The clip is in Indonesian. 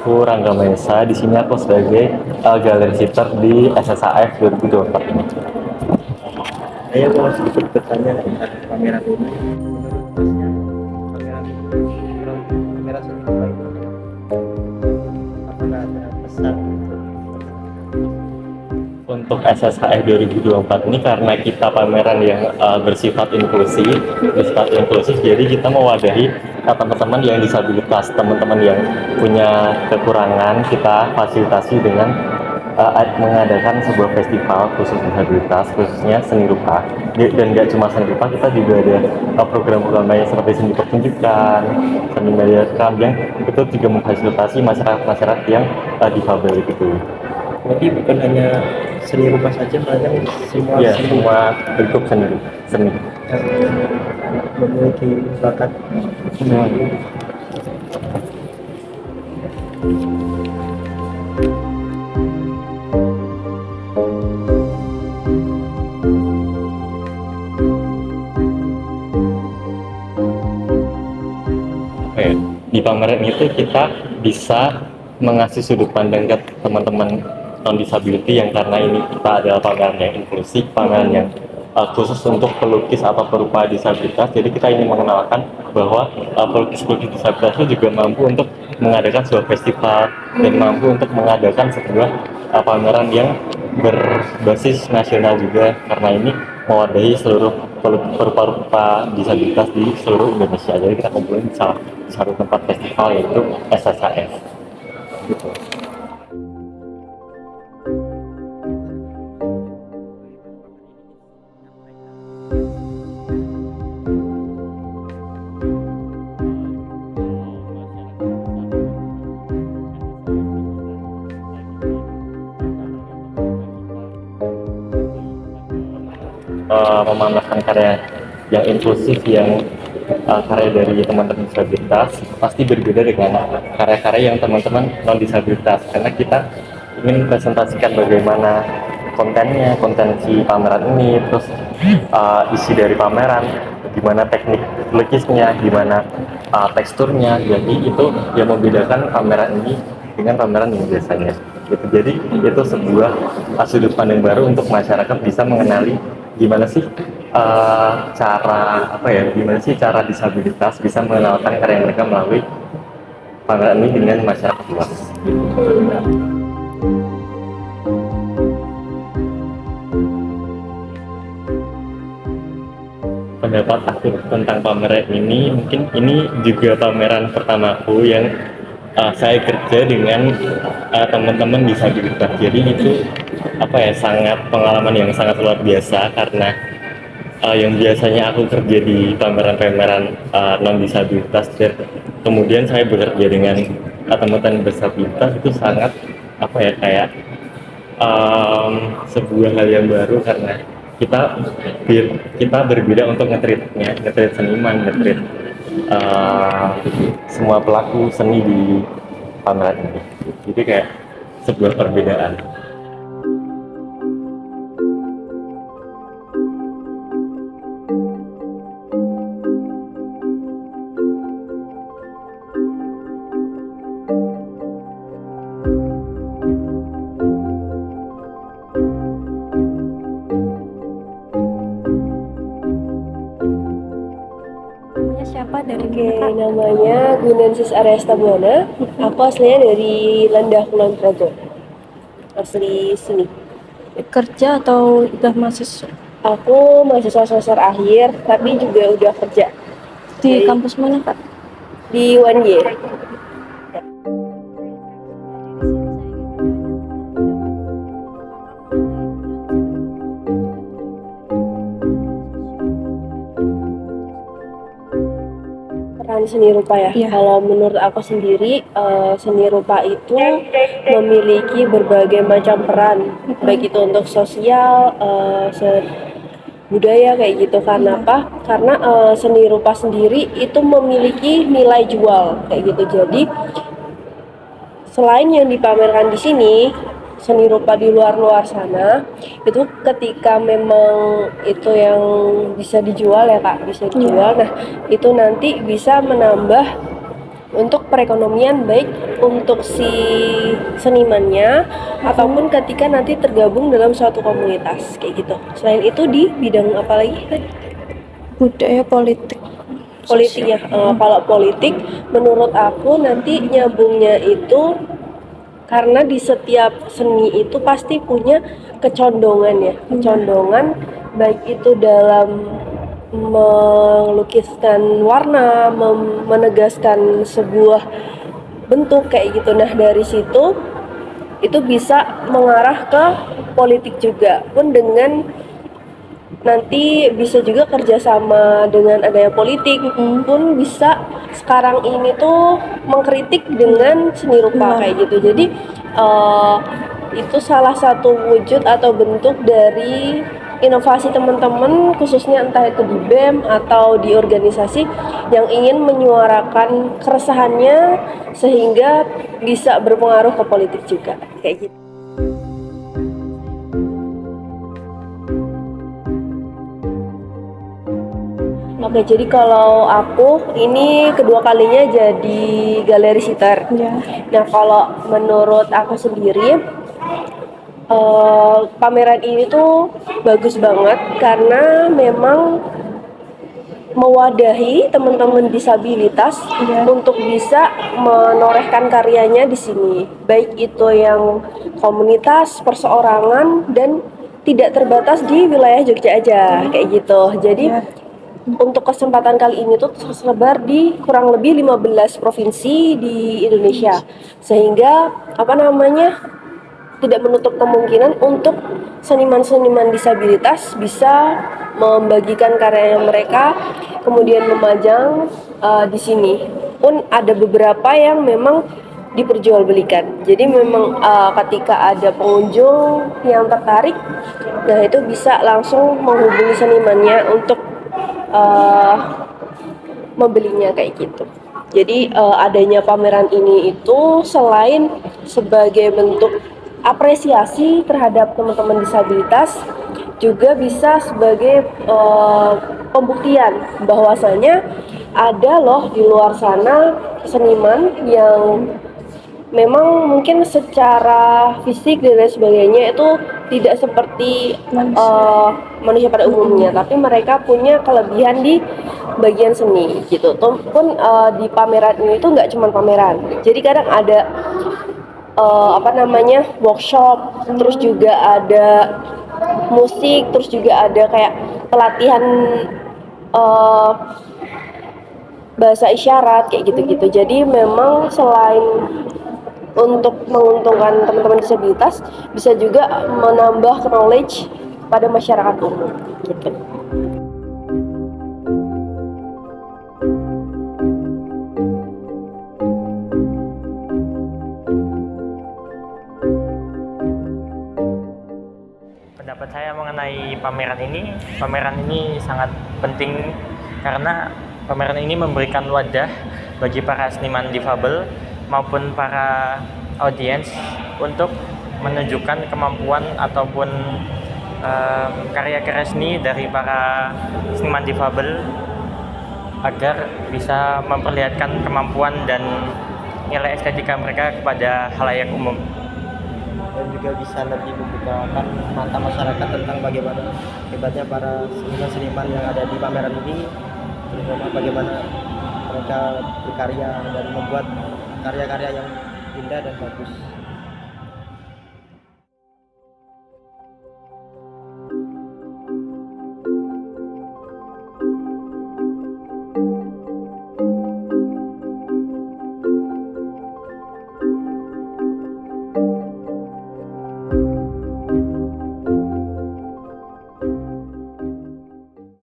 aku Rangga Mesa. Di sini aku sebagai galeri sitter di SSAF 2024 ini. Saya mau sedikit bertanya tentang pameran ini. Menurut Masnya, pameran kamera seni rupa itu apakah ada pesan untuk Untuk SSHF 2024 ini karena kita pameran yang bersifat inklusif, jadi kita mewadahi teman-teman yang disabilitas, teman-teman yang punya kekurangan, kita fasilitasi dengan mengadakan sebuah festival khusus disabilitas, khususnya seni rupa. Dan nggak cuma seni rupa, kita juga ada program-program lain seperti seni pertunjukan, seni media rekam yang itu juga memfasilitasi masyarakat-masyarakat yang difabel gitu. berarti bukan hanya seni rupa saja, kadang semua Ya, seni semua bentuk seni. yang memiliki bakat. Oke, di pameran itu kita bisa mengasih sudut pandang ke teman-teman non disability yang karena ini kita adalah pameran yang inklusif, pameran yang khusus untuk pelukis atau perupa disabilitas. Jadi kita ingin mengenalkan bahwa pelukis-pelukis disabilitas itu juga mampu untuk mengadakan sebuah festival dan mampu untuk mengadakan sebuah pameran yang berbasis nasional juga, karena ini mewadahi seluruh perupa-perupa disabilitas di seluruh Indonesia. Jadi kita kumpulin di satu tempat festival yaitu SSAF. Gitu. Memamerkan karya yang inklusif, yang karya dari teman-teman disabilitas pasti berbeda dengan karya-karya yang teman-teman non disabilitas, karena kita ingin presentasikan bagaimana kontennya, konten si pameran ini, terus isi dari pameran, gimana teknik lukisnya, gimana teksturnya. Jadi itu yang membedakan pameran ini dengan pameran yang biasanya gitu. Jadi itu sebuah sudut pandang baru untuk masyarakat bisa mengenali gimana sih gimana sih cara disabilitas bisa mengenalkan karya mereka melalui pameran ini dengan masyarakat luas gitu. Pendapat aku tentang pameran ini, mungkin ini juga pameran pertamaku yang saya kerja dengan teman-teman disabilitas. Jadi itu sangat pengalaman yang sangat luar biasa, karena yang biasanya aku kerja di pameran-pameran non disabilitas dan kemudian saya bekerja dengan teman-teman disabilitas, itu sangat kayak sebuah hal yang baru, karena kita kita berbeda untuk ngetrit seniman, ngetrit semua pelaku seni di pameran ini. Jadi kayak sebuah perbedaan. Siapa dari Namanya Gunensis Aresta Buana. Aku aslinya dari Lendah Kulon Progo. Asli sini. kerja atau udah mahasiswa Aku mahasiswa semester akhir, tapi juga udah kerja di Jadi- kampus mana kak? di UNY. Peran seni rupa ya. Iya. Kalau menurut aku sendiri, seni rupa itu memiliki berbagai macam peran, baik itu untuk sosial, budaya kayak gitu. Karena apa? Karena seni rupa sendiri itu memiliki nilai jual kayak gitu. Jadi selain yang dipamerkan di sini, seni rupa di luar sana itu ketika memang itu yang bisa dijual ya kak, bisa dijual. Nah itu nanti bisa menambah untuk perekonomian baik untuk si senimannya ataupun ketika nanti tergabung dalam suatu komunitas kayak gitu. Selain itu di bidang apa lagi? Budaya politik. Politik ya. Kalau politik menurut aku nanti nyambungnya itu karena di setiap seni itu pasti punya kecondongan ya, kecondongan baik itu dalam melukiskan warna, menegaskan sebuah bentuk kayak gitu. Nah, dari situ itu bisa mengarah ke politik juga pun dengan nanti bisa juga kerjasama dengan adanya politik pun bisa sekarang ini tuh mengkritik dengan seni rupa kayak gitu. Jadi itu salah satu wujud atau bentuk dari inovasi teman-teman khususnya entah itu di BEM atau di organisasi yang ingin menyuarakan keresahannya sehingga bisa berpengaruh ke politik juga kayak gitu. Oke, jadi kalau aku ini kedua kalinya jadi galeri sitter. Ya. Nah, kalau menurut aku sendiri pameran ini tuh bagus banget karena memang mewadahi teman-teman disabilitas untuk bisa menorehkan karyanya di sini. Baik itu yang komunitas, perseorangan dan tidak terbatas di wilayah Jogja aja kayak gitu. Jadi untuk kesempatan kali ini tuh tersebar di kurang lebih 15 provinsi di Indonesia. Sehingga tidak menutup kemungkinan untuk seniman-seniman disabilitas bisa membagikan karya mereka kemudian memajang di sini. Pun ada beberapa yang memang diperjualbelikan. Jadi memang ketika ada pengunjung yang tertarik, nah itu bisa langsung menghubungi senimannya untuk membelinya kayak gitu. Jadi adanya pameran ini itu selain sebagai bentuk apresiasi terhadap teman-teman disabilitas, juga bisa sebagai pembuktian bahwasanya ada loh di luar sana seniman yang memang mungkin secara fisik dan lain sebagainya itu tidak seperti manusia pada umumnya, tapi mereka punya kelebihan di bagian seni gitu. Pun di pameran ini tuh nggak cuma pameran, jadi kadang ada workshop, terus juga ada musik, terus juga ada kayak pelatihan bahasa isyarat kayak gitu-gitu. Jadi memang selain untuk menguntungkan teman-teman disabilitas, bisa juga menambah knowledge pada masyarakat umum gitu. Pendapat saya mengenai pameran ini sangat penting karena pameran ini memberikan wadah bagi para seniman difabel maupun para audiens untuk menunjukkan kemampuan ataupun karya-karya seni dari para seniman difabel agar bisa memperlihatkan kemampuan dan nilai estetika mereka kepada khalayak umum. Dan juga bisa lebih membukakan mata masyarakat tentang bagaimana hebatnya para seniman-seniman yang ada di pameran ini, terutama bagaimana mereka berkarya dan membuat karya-karya yang indah dan bagus.